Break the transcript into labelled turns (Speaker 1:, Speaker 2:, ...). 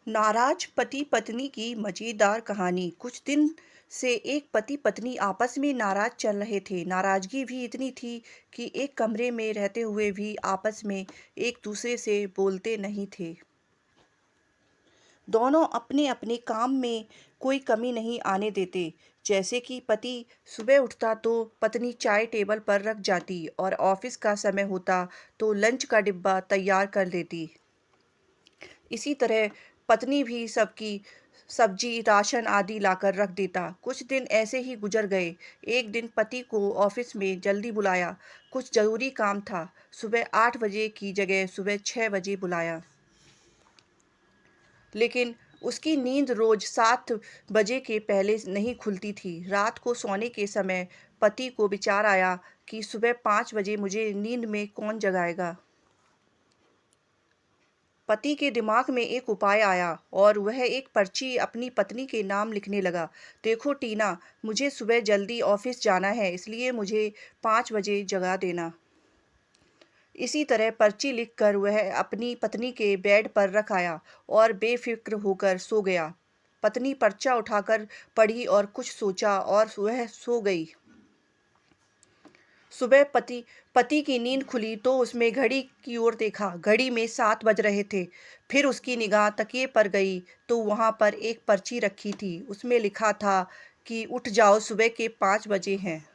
Speaker 1: नाराज पति पत्नी की मजेदार कहानी। कुछ दिन से एक पति पत्नी आपस में नाराज चल रहे थे। नाराजगी भी इतनी थी कि एक कमरे में रहते हुए भी आपस में एक दूसरे से बोलते नहीं थे। दोनों अपने अपने काम में कोई कमी नहीं आने देते। जैसे कि पति सुबह उठता तो पत्नी चाय टेबल पर रख जाती और ऑफिस का समय होता तो लंच का डिब्बा तैयार कर लेती। इसी तरह पत्नी भी सबकी सब्जी, राशन आदि लाकर रख देता। कुछ दिन ऐसे ही गुजर गए। एक दिन पति को ऑफिस में जल्दी बुलाया। कुछ ज़रूरी काम था। सुबह 8 बजे की जगह सुबह 6 बजे बुलाया। लेकिन उसकी नींद रोज़ 7 बजे के पहले नहीं खुलती थी। रात को सोने के समय पति को विचार आया कि सुबह 5 बजे मुझे नींद में कौन जगाएगा। पति के दिमाग में एक उपाय आया और वह एक पर्ची अपनी पत्नी के नाम लिखने लगा। देखो टीना, मुझे सुबह जल्दी ऑफिस जाना है, इसलिए मुझे 5 बजे जगा देना। इसी तरह पर्ची लिखकर वह अपनी पत्नी के बेड पर रख आया और बेफिक्र होकर सो गया। पत्नी पर्चा उठाकर पढ़ी और कुछ सोचा और वह सो गई। सुबह पति पति की नींद खुली तो उसमें घड़ी की ओर देखा। घड़ी में 7 बज रहे थे। फिर उसकी निगाह तकिए पर गई तो वहां पर एक पर्ची रखी थी। उसमें लिखा था कि उठ जाओ, सुबह के 5 बजे हैं।